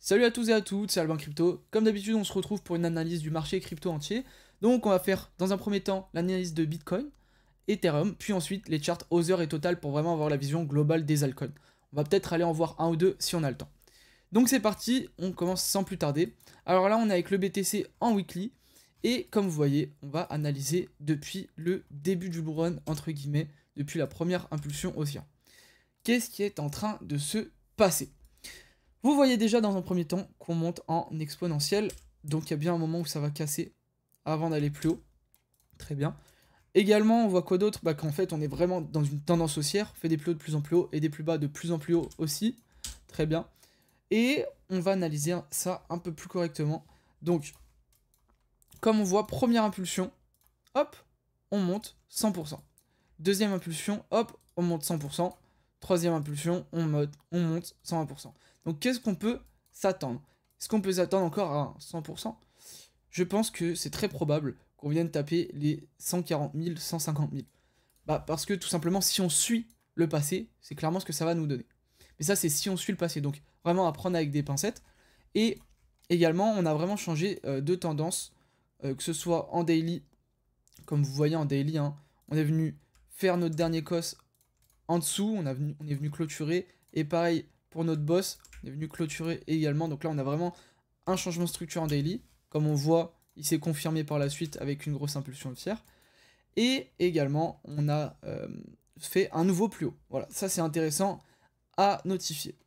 Salut à tous et à toutes, c'est Albin Crypto. Comme d'habitude, on se retrouve pour une analyse du marché crypto entier. Donc on va faire dans un premier temps l'analyse de Bitcoin, Ethereum, puis ensuite les charts Other et Total pour vraiment avoir la vision globale des altcoins. On va peut-être aller en voir un ou deux si on a le temps. Donc c'est parti, on commence sans plus tarder. Alors là, on est avec le BTC en weekly. Et comme vous voyez, on va analyser depuis le début du bull run, entre guillemets, depuis la première impulsion haussière. Qu'est-ce qui est en train de se passer ? Vous voyez déjà dans un premier temps qu'on monte en exponentiel, donc il y a bien un moment où ça va casser avant d'aller plus haut. Très bien. Également, on voit quoi d'autre ? Qu'en fait, on est vraiment dans une tendance haussière, fait des plus hauts de plus en plus haut et des plus bas de plus en plus haut aussi. Très bien. Et on va analyser ça un peu plus correctement. Donc, comme on voit, première impulsion, hop, on monte 100%. Deuxième impulsion, hop, on monte 100%. Troisième impulsion, on monte 120%. Donc qu'est-ce qu'on peut s'attendre ? Est-ce qu'on peut s'attendre encore à 100% ? Je pense que c'est très probable qu'on vienne taper les 140 000, 150 000. Parce que tout simplement, si on suit le passé, c'est clairement ce que ça va nous donner. Mais ça, c'est si on suit le passé. Donc vraiment à prendre avec des pincettes. Et également, on a vraiment changé de tendance, que ce soit en daily, comme vous voyez en daily, hein, on est venu faire notre dernier cos en dessous, on est venu clôturer, et pareil pour notre boss, on est venu clôturer également, donc là on a vraiment un changement de structure en daily, comme on voit, il s'est confirmé par la suite avec une grosse impulsion haussière, et également on a fait un nouveau plus haut, voilà, ça c'est intéressant à notifier.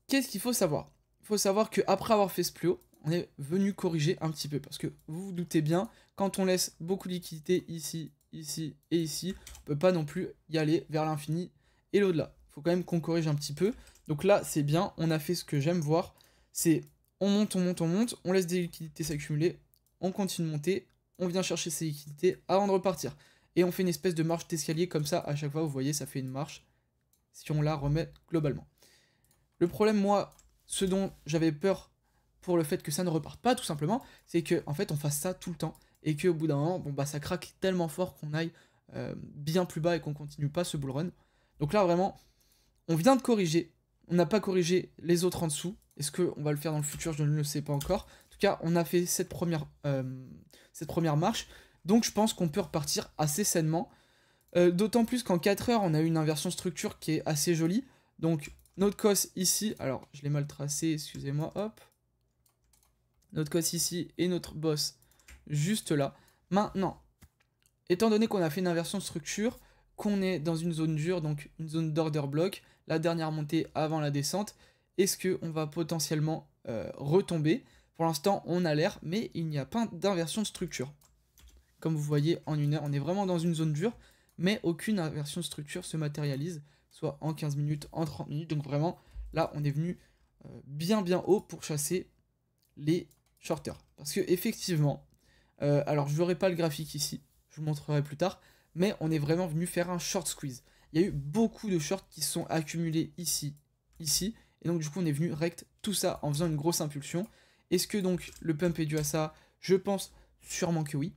Qu'est-ce qu'il faut savoir ? Il faut savoir qu'après avoir fait ce plus haut, on est venu corriger un petit peu, parce que vous vous doutez bien, quand on laisse beaucoup de liquidité ici, ici et ici, on peut pas non plus y aller vers l'infini et l'au-delà. Il faut quand même qu'on corrige un petit peu. Donc là, c'est bien, on a fait ce que j'aime voir, c'est on monte, on monte, on monte, on laisse des liquidités s'accumuler, on continue de monter, on vient chercher ces liquidités avant de repartir. Et on fait une espèce de marche d'escalier comme ça, à chaque fois, vous voyez, ça fait une marche, si on la remet globalement. Le problème, moi, ce dont j'avais peur pour le fait que ça ne reparte pas, tout simplement, c'est que en fait, on fasse ça tout le temps, et qu'au bout d'un moment, ça craque tellement fort qu'on aille bien plus bas et qu'on continue pas ce bull run. Donc là, vraiment, on vient de corriger, on n'a pas corrigé les autres en dessous. Est-ce qu'on va le faire dans le futur ? Je ne le sais pas encore. En tout cas, on a fait cette première marche, donc je pense qu'on peut repartir assez sainement. D'autant plus qu'en 4 heures, on a eu une inversion structure qui est assez jolie. Donc, notre cos ici, alors je l'ai mal tracé, excusez-moi, hop. Notre cos ici et notre boss juste là. Maintenant, étant donné qu'on a fait une inversion de structure, qu'on est dans une zone dure, donc une zone d'order block, la dernière montée avant la descente, est-ce qu'on va potentiellement retomber ? Pour l'instant, on a l'air, mais il n'y a pas d'inversion de structure. Comme vous voyez, en une heure, on est vraiment dans une zone dure, mais aucune inversion de structure se matérialise, soit en 15 minutes, en 30 minutes. Donc vraiment, là, on est venu bien haut pour chasser les shorters. Parce que effectivement, alors je n'aurai pas le graphique ici, je vous montrerai plus tard, mais on est vraiment venu faire un short squeeze. Il y a eu beaucoup de shorts qui sont accumulés ici, ici, et donc du coup on est venu rect tout ça en faisant une grosse impulsion. Est-ce que donc le pump est dû à ça ? Je pense sûrement que oui.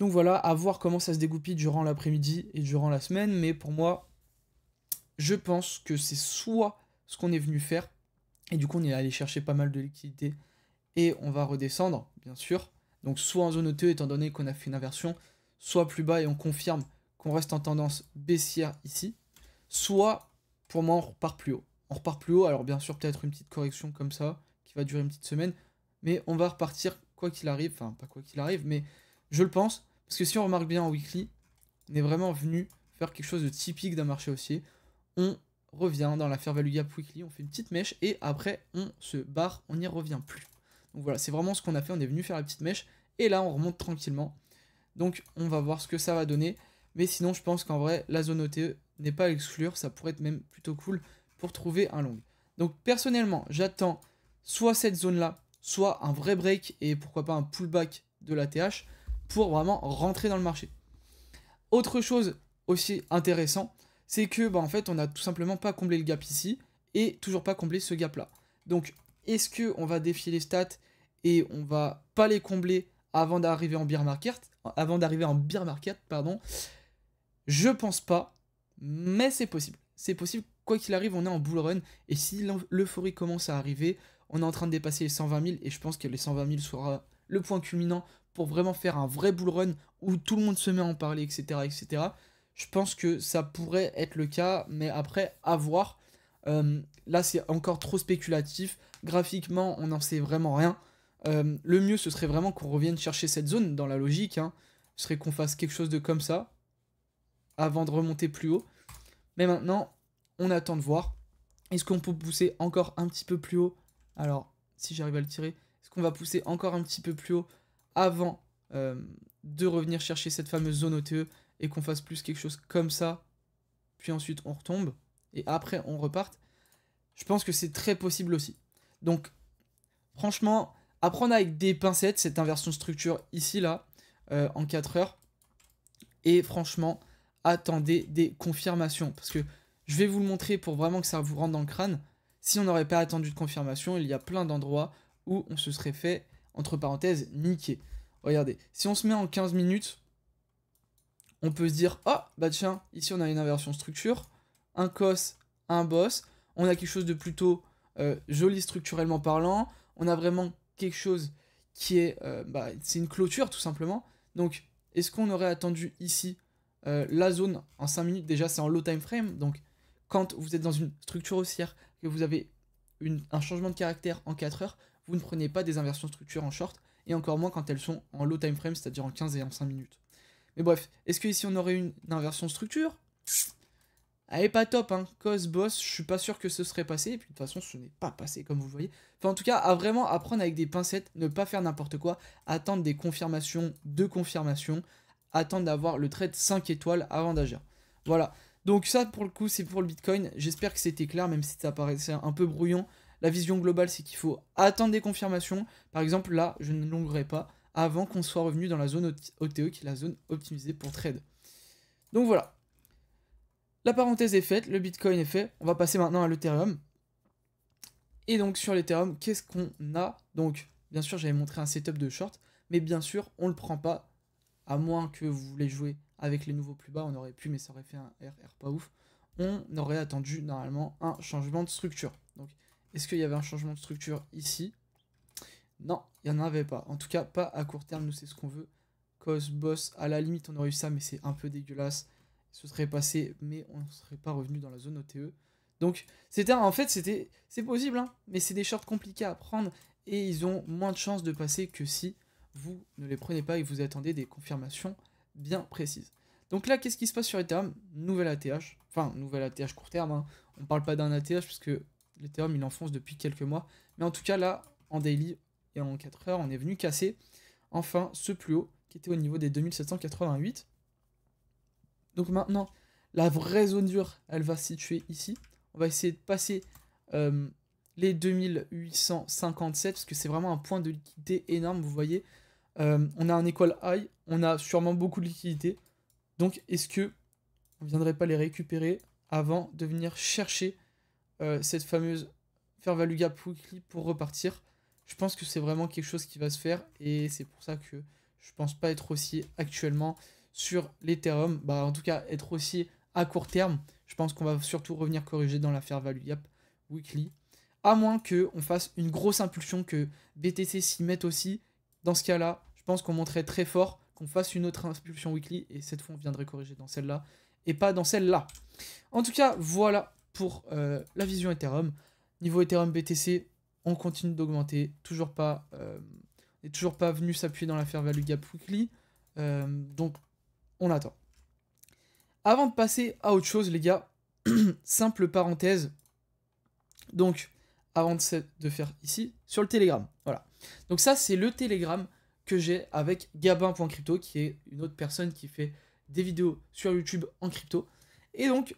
Donc voilà, à voir comment ça se dégoupille durant l'après-midi et durant la semaine, mais pour moi, je pense que c'est soit ce qu'on est venu faire, et du coup on est allé chercher pas mal de liquidités, et on va redescendre, bien sûr. Donc soit en zone OTE, étant donné qu'on a fait une inversion, soit plus bas et on confirme qu'on reste en tendance baissière ici, soit, pour moi, on repart plus haut. On repart plus haut, alors bien sûr, peut-être une petite correction comme ça, qui va durer une petite semaine, mais on va repartir quoi qu'il arrive, enfin, pas quoi qu'il arrive, mais je le pense, parce que si on remarque bien en weekly, on est vraiment venu faire quelque chose de typique d'un marché haussier. On revient dans la fair value gap weekly, on fait une petite mèche, et après, on se barre, on n'y revient plus. Donc voilà, c'est vraiment ce qu'on a fait, on est venu faire la petite mèche, et là on remonte tranquillement. Donc on va voir ce que ça va donner, mais sinon je pense qu'en vrai, la zone OTE n'est pas à exclure, ça pourrait être même plutôt cool pour trouver un long. Donc personnellement, j'attends soit cette zone-là, soit un vrai break, et pourquoi pas un pullback de la TH, pour vraiment rentrer dans le marché. Autre chose aussi intéressant, c'est que en fait on n'a tout simplement pas comblé le gap ici, et toujours pas comblé ce gap là. Donc est-ce qu'on va défier les stats et on va pas les combler avant d'arriver en bear market, pardon ? Je pense pas, mais c'est possible. C'est possible quoi qu'il arrive, on est en bull run. Et si l'euphorie commence à arriver, on est en train de dépasser les 120 000. Et je pense que les 120 000 sera le point culminant pour vraiment faire un vrai bull run où tout le monde se met à en parler, etc. etc. Je pense que ça pourrait être le cas, mais après, à voir. Là, c'est encore trop spéculatif. Graphiquement, on n'en sait vraiment rien. Le mieux, ce serait vraiment qu'on revienne chercher cette zone dans la logique. Hein. Ce serait qu'on fasse quelque chose de comme ça avant de remonter plus haut. Mais maintenant, on attend de voir. Est-ce qu'on peut pousser encore un petit peu plus haut? Alors, si j'arrive à le tirer, est-ce qu'on va pousser encore un petit peu plus haut avant de revenir chercher cette fameuse zone OTE et qu'on fasse plus quelque chose comme ça, puis ensuite on retombe, et après on reparte? Je pense que c'est très possible aussi. Donc, franchement, à prendre avec des pincettes cette inversion structure ici, là, en 4 heures. Et franchement, attendez des confirmations. Parce que je vais vous le montrer pour vraiment que ça vous rentre dans le crâne. Si on n'aurait pas attendu de confirmation, il y a plein d'endroits où on se serait fait, entre parenthèses, niquer. Regardez, si on se met en 15 minutes, on peut se dire, oh, bah tiens, ici on a une inversion structure, un cos, un boss, on a quelque chose de plutôt joli structurellement parlant, on a vraiment quelque chose qui est, c'est une clôture tout simplement. Donc, est-ce qu'on aurait attendu ici la zone en 5 minutes? Déjà, c'est en low time frame, donc quand vous êtes dans une structure haussière, que vous avez un changement de caractère en 4 heures, vous ne prenez pas des inversions structure en short, et encore moins quand elles sont en low time frame, c'est-à-dire en 15 et en 5 minutes. Mais bref, est-ce que ici on aurait une inversion structure? Elle est pas top, hein. Cos, boss, je suis pas sûr que ce serait passé. Et puis de toute façon, ce n'est pas passé, comme vous le voyez. Enfin, en tout cas, à vraiment apprendre avec des pincettes, ne pas faire n'importe quoi, attendre des confirmations de confirmation, attendre d'avoir le trade 5 étoiles avant d'agir. Voilà. Donc ça, pour le coup, c'est pour le Bitcoin. J'espère que c'était clair, même si ça paraissait un peu brouillon. La vision globale, c'est qu'il faut attendre des confirmations. Par exemple, là, je ne longuerai pas avant qu'on soit revenu dans la zone OTE, qui est la zone optimisée pour trade. Donc voilà. La parenthèse est faite, le Bitcoin est fait. On va passer maintenant à l'Ethereum. Et donc sur l'Ethereum, qu'est-ce qu'on a? Donc, bien sûr, j'avais montré un setup de short, mais bien sûr, on ne le prend pas, à moins que vous voulez jouer avec les nouveaux plus bas, on aurait pu, mais ça aurait fait un RR pas ouf. On aurait attendu normalement un changement de structure. Donc, est-ce qu'il y avait un changement de structure ici? Non, il n'y en avait pas. En tout cas, pas à court terme, nous c'est ce qu'on veut. Cos, boss, à la limite, on aurait eu ça, mais c'est un peu dégueulasse. Ce serait passé, mais on ne serait pas revenu dans la zone OTE. Donc, c'est possible, hein, mais c'est des shorts compliqués à prendre et ils ont moins de chances de passer que si vous ne les prenez pas et que vous attendez des confirmations bien précises. Donc là, qu'est-ce qui se passe sur Ethereum? Nouvelle ATH, enfin, nouvelle ATH court terme, hein. On ne parle pas d'un ATH puisque l'Ethereum il enfonce depuis quelques mois, mais en tout cas, là, en daily et en 4 heures, on est venu casser enfin ce plus haut qui était au niveau des 2788. Donc maintenant, la vraie zone dure, elle va se situer ici. On va essayer de passer les 2857, parce que c'est vraiment un point de liquidité énorme, vous voyez. On a un equal high, on a sûrement beaucoup de liquidité. Donc est-ce que on ne viendrait pas les récupérer avant de venir chercher cette fameuse fair value gap weekly pour repartir? Je pense que c'est vraiment quelque chose qui va se faire, et c'est pour ça que je pense pas être haussier actuellement sur l'Ethereum, en tout cas être haussier à court terme. Je pense qu'on va surtout revenir corriger dans la fair value gap weekly, à moins qu'on fasse une grosse impulsion, que BTC s'y mette aussi. Dans ce cas-là, je pense qu'on monterait très fort, qu'on fasse une autre impulsion weekly, et cette fois on viendrait corriger dans celle-là, et pas dans celle-là. En tout cas, voilà pour la vision Ethereum. Niveau Ethereum BTC, on continue d'augmenter, toujours pas, n'est toujours pas venu s'appuyer dans la fair value gap weekly, donc on attend. Avant de passer à autre chose, les gars, simple parenthèse, donc avant de faire ici, sur le Telegram, voilà. Donc ça, c'est le Telegram que j'ai avec Gabin.crypto, qui est une autre personne qui fait des vidéos sur YouTube en crypto, et donc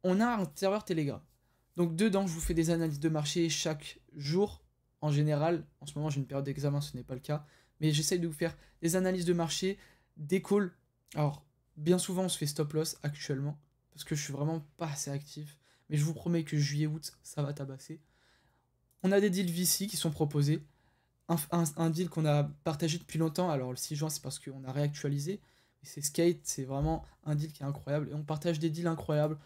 on a un serveur Telegram. Donc dedans, je vous fais des analyses de marché chaque jour. En général, en ce moment, j'ai une période d'examen, ce n'est pas le cas. Mais j'essaye de vous faire des analyses de marché, des calls. Alors, bien souvent, on se fait stop loss actuellement, parce que je suis vraiment pas assez actif. Mais je vous promets que juillet-août, ça va tabasser. On a des deals VC qui sont proposés. Un deal qu'on a partagé depuis longtemps. Alors, le 6 juin, c'est parce qu'on a réactualisé. Mais c'est Skate, c'est vraiment un deal qui est incroyable. Et on partage des deals incroyables.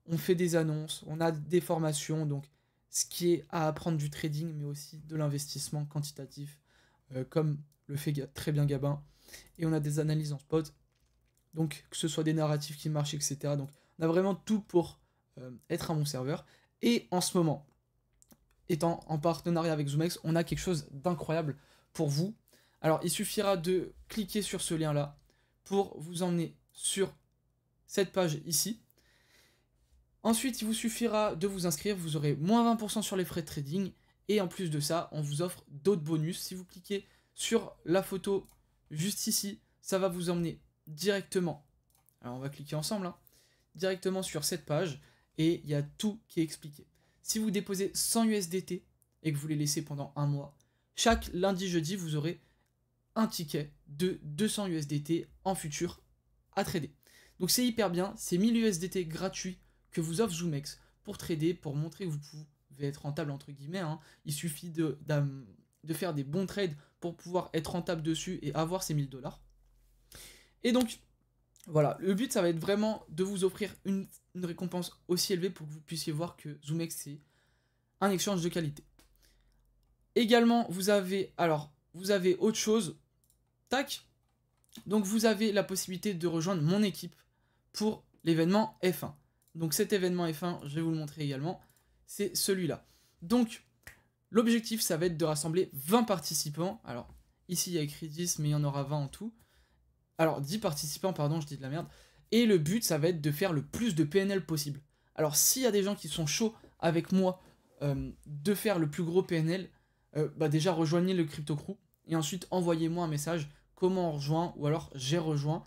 on fait des annonces, on a des formations, donc ce qui est à apprendre du trading, mais aussi de l'investissement quantitatif, comme le fait très bien Gabin. Et on a des analyses en spot, donc que ce soit des narratifs qui marchent, etc. Donc on a vraiment tout pour être un bon serveur. Et en ce moment, étant en partenariat avec ZoomX, on a quelque chose d'incroyable pour vous. Alors il suffira de cliquer sur ce lien-là pour vous emmener sur cette page ici. Ensuite, il vous suffira de vous inscrire, vous aurez moins 20% sur les frais de trading, et en plus de ça, on vous offre d'autres bonus. Si vous cliquez sur la photo juste ici, ça va vous emmener directement, alors on va cliquer ensemble, hein, directement sur cette page, et il y a tout qui est expliqué. Si vous déposez 100 USDT, et que vous les laissez pendant un mois, chaque lundi, jeudi, vous aurez un ticket de 200 USDT en futur à trader. Donc c'est hyper bien, c'est 1000 USDT gratuits que vous offre ZoomX pour trader, pour montrer que vous pouvez être rentable entre guillemets. Hein. Il suffit de faire des bons trades pour pouvoir être rentable dessus et avoir ces 1000 $. Et donc, voilà, le but ça va être vraiment de vous offrir une récompense aussi élevée pour que vous puissiez voir que ZoomX c'est un exchange de qualité. Également, vous avez autre chose, tac, donc vous avez la possibilité de rejoindre mon équipe pour l'événement F1. Donc cet événement F1, je vais vous le montrer également, c'est celui-là. Donc l'objectif, ça va être de rassembler 20 participants. Alors ici, il y a écrit 10, mais il y en aura 20 en tout. Alors 10 participants, pardon, je dis de la merde. Et le but, ça va être de faire le plus de PNL possible. Alors s'il y a des gens qui sont chauds avec moi de faire le plus gros PNL, déjà rejoignez le Crypto Crew. Et ensuite, envoyez-moi un message, comment on rejoint, ou alors j'ai rejoint,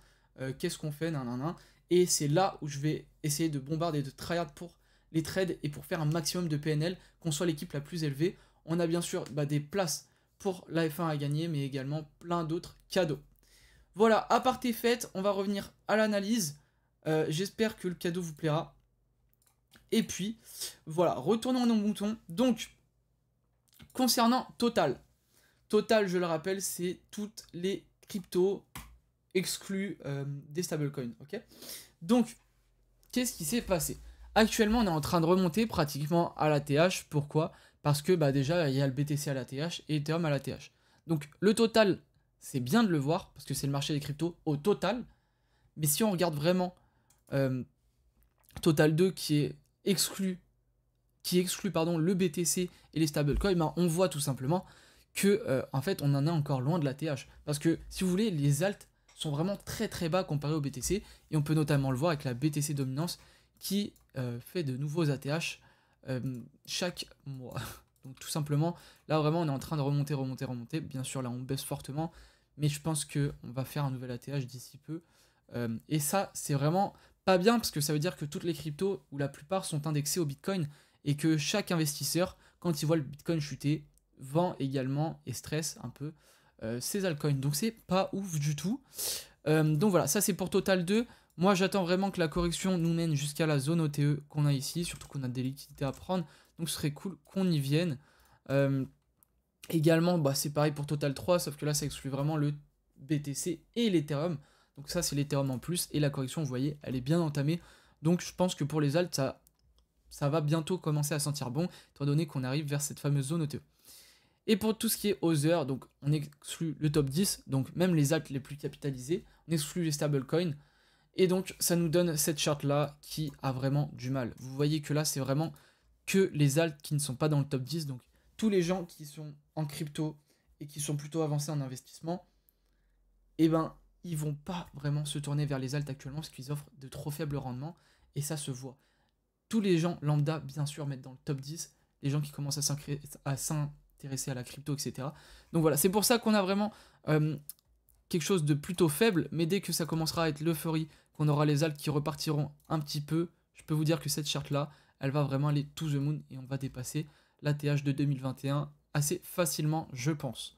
qu'est-ce qu'on fait, nanana. Et c'est là où je vais essayer de bombarder, de tryhard pour les trades et pour faire un maximum de PNL, qu'on soit l'équipe la plus élevée. On a bien sûr des places pour la F1 à gagner, mais également plein d'autres cadeaux. Voilà, aparté fait, on va revenir à l'analyse. J'espère que le cadeau vous plaira. Et puis, voilà, retournons à nos moutons. Donc, concernant Total. Total, je le rappelle, c'est toutes les cryptos exclus des stablecoins, ok. Donc, qu'est-ce qui s'est passé? Actuellement, on est en train de remonter pratiquement à l'ATH. Pourquoi? Parce que déjà, il y a le BTC à l'ATH et Ethereum à l'ATH. Donc, le total, c'est bien de le voir, parce que c'est le marché des cryptos au total. Mais si on regarde vraiment Total 2 qui exclut le BTC et les stablecoins, on voit tout simplement que en fait, on en est encore loin de l'ATH. Parce que, si vous voulez, les alts sont vraiment très très bas comparé au BTC, et on peut notamment le voir avec la BTC Dominance qui fait de nouveaux ATH chaque mois. Donc tout simplement, là vraiment on est en train de remonter. Bien sûr là on baisse fortement, mais je pense qu'on va faire un nouvel ATH d'ici peu. Et ça c'est vraiment pas bien, parce que ça veut dire que toutes les cryptos, ou la plupart, sont indexées au Bitcoin, et que chaque investisseur, quand il voit le Bitcoin chuter, vend également et stresse un peu ces altcoins. Donc c'est pas ouf du tout. Donc voilà, ça c'est pour Total 2. Moi j'attends vraiment que la correction nous mène jusqu'à la zone OTE qu'on a ici, surtout qu'on a des liquidités à prendre. Donc ce serait cool qu'on y vienne. Également, c'est pareil pour Total 3, sauf que là ça exclut vraiment le BTC et l'Ethereum. Donc ça c'est l'Ethereum en plus, et la correction, vous voyez, elle est bien entamée. Donc je pense que pour les alts, ça va bientôt commencer à sentir bon, étant donné qu'on arrive vers cette fameuse zone OTE. Et pour tout ce qui est Other, donc on exclut le top 10, donc même les alts les plus capitalisés, on exclut les stablecoins, et donc ça nous donne cette charte là qui a vraiment du mal. Vous voyez que là c'est vraiment que les alts qui ne sont pas dans le top 10, donc tous les gens qui sont en crypto et qui sont plutôt avancés en investissement, ils vont pas vraiment se tourner vers les alts actuellement parce qu'ils offrent de trop faibles rendements, et ça se voit. Tous les gens lambda, bien sûr, mettent dans le top 10, les gens qui commencent à s'intéresser à la crypto, etc. Donc voilà, c'est pour ça qu'on a vraiment quelque chose de plutôt faible, mais dès que ça commencera à être l'euphorie, qu'on aura les alts qui repartiront un petit peu, je peux vous dire que cette charte-là, elle va vraiment aller to the moon, et on va dépasser l'ATH de 2021 assez facilement, je pense.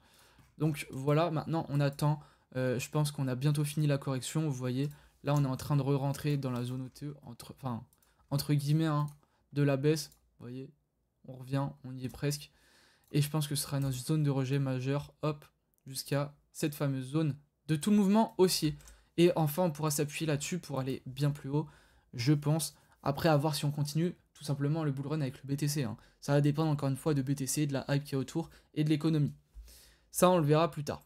Donc voilà, maintenant on attend, je pense qu'on a bientôt fini la correction, vous voyez, là on est en train de re-rentrer dans la zone OTE, entre guillemets, de la baisse, vous voyez, on revient, on y est presque, et je pense que ce sera notre zone de rejet majeure, hop, jusqu'à cette fameuse zone de tout le mouvement haussier. Et enfin, on pourra s'appuyer là-dessus pour aller bien plus haut, je pense, Après, à voir si on continue tout simplement le bull run avec le BTC. Hein. Ça va dépendre encore une fois de BTC, de la hype qui est autour et de l'économie. Ça, on le verra plus tard.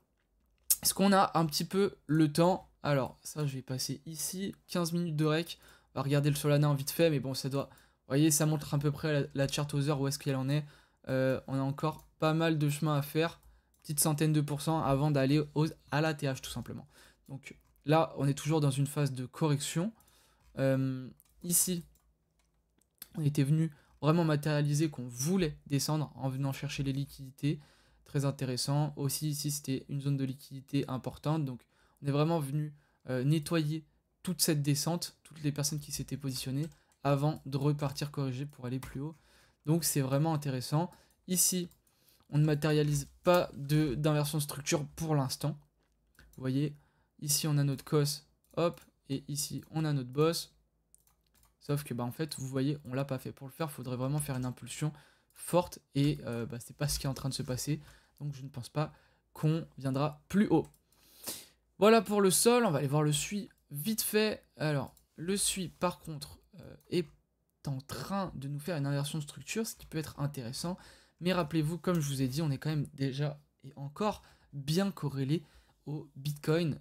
Est-ce qu'on a un petit peu le temps? Alors, ça, je vais passer ici. 15 minutes de rec. On va regarder le Solana en vite fait, mais bon, ça doit... Vous voyez, ça montre à peu près la chart aux heures, où est-ce qu'elle en est. On a encore pas mal de chemin à faire. Petite centaine de pourcents avant d'aller à la TH, tout simplement. Donc là, on est toujours dans une phase de correction. Ici, on était venu vraiment matérialiser qu'on voulait descendre en venant chercher les liquidités. Très intéressant. Aussi, ici, c'était une zone de liquidité importante. Donc, on est vraiment venu nettoyer toute cette descente, toutes les personnes qui s'étaient positionnées, avant de repartir corriger pour aller plus haut. Donc, c'est vraiment intéressant. Ici, on ne matérialise pas d'inversion de structure pour l'instant. Vous voyez, ici, on a notre cos, hop, et ici, on a notre boss. Sauf que, en fait, vous voyez, on l'a pas fait. Pour le faire, il faudrait vraiment faire une impulsion forte et c'est pas ce qui est en train de se passer. Donc, je ne pense pas qu'on viendra plus haut. Voilà pour le sol. On va aller voir le SUI vite fait. Alors, le SUI, par contre, est en train de nous faire une inversion de structure, ce qui peut être intéressant. Mais rappelez-vous, comme je vous ai dit, on est quand même déjà et encore bien corrélé au Bitcoin.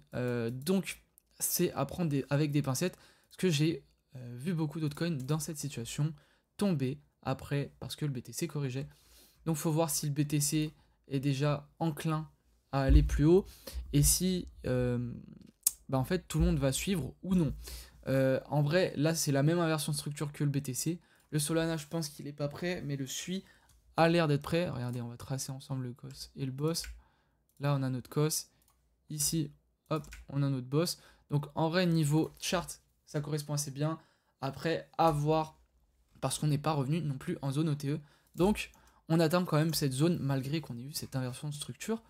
Donc, c'est à prendre avec des pincettes. Parce que j'ai vu beaucoup d'autres coins dans cette situation tomber après parce que le BTC corrigeait. Donc, il faut voir si le BTC est déjà enclin à aller plus haut et si en fait tout le monde va suivre ou non. En vrai, là, c'est la même inversion de structure que le BTC. Le Solana, je pense qu'il n'est pas prêt, mais le SUI a l'air d'être prêt. Regardez, on va tracer ensemble le cos et le boss. Là, on a notre cos. Ici, hop, on a notre boss. Donc, en vrai, niveau chart, ça correspond assez bien. Après, à voir, parce qu'on n'est pas revenu non plus en zone OTE. Donc, on atteint quand même cette zone, malgré qu'on ait eu cette inversion de structure.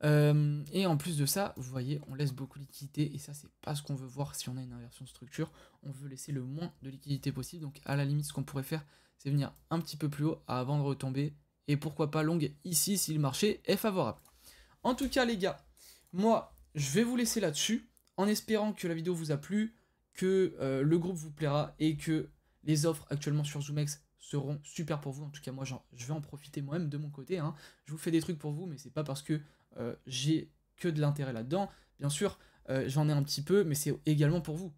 Et en plus de ça, vous voyez, on laisse beaucoup de liquidité et ça, c'est pas ce qu'on veut voir si on a une inversion de structure. On veut laisser le moins de liquidité possible. Donc, à la limite, ce qu'on pourrait faire, c'est venir un petit peu plus haut avant de retomber. Et pourquoi pas longue ici si le marché est favorable. En tout cas, les gars, moi, je vais vous laisser là-dessus en espérant que la vidéo vous a plu, que le groupe vous plaira et que les offres actuellement sur ZoomX seront super pour vous. En tout cas, moi, je vais en profiter moi-même de mon côté. Hein. Je vous fais des trucs pour vous, mais c'est pas parce que j'ai que de l'intérêt là-dedans. Bien sûr, j'en ai un petit peu, mais c'est également pour vous.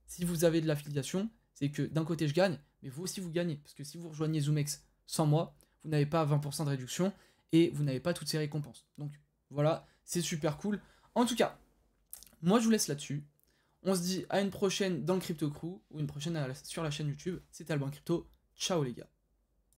Si vous avez de l'affiliation, c'est que d'un côté, je gagne, mais vous aussi, vous gagnez. Parce que si vous rejoignez ZoomX sans moi, vous n'avez pas 20% de réduction et vous n'avez pas toutes ces récompenses. Donc, voilà, c'est super cool. En tout cas, moi, je vous laisse là-dessus. On se dit à une prochaine dans le Crypto Crew ou une prochaine sur la chaîne YouTube. C'était Alban Crypto. Ciao les gars.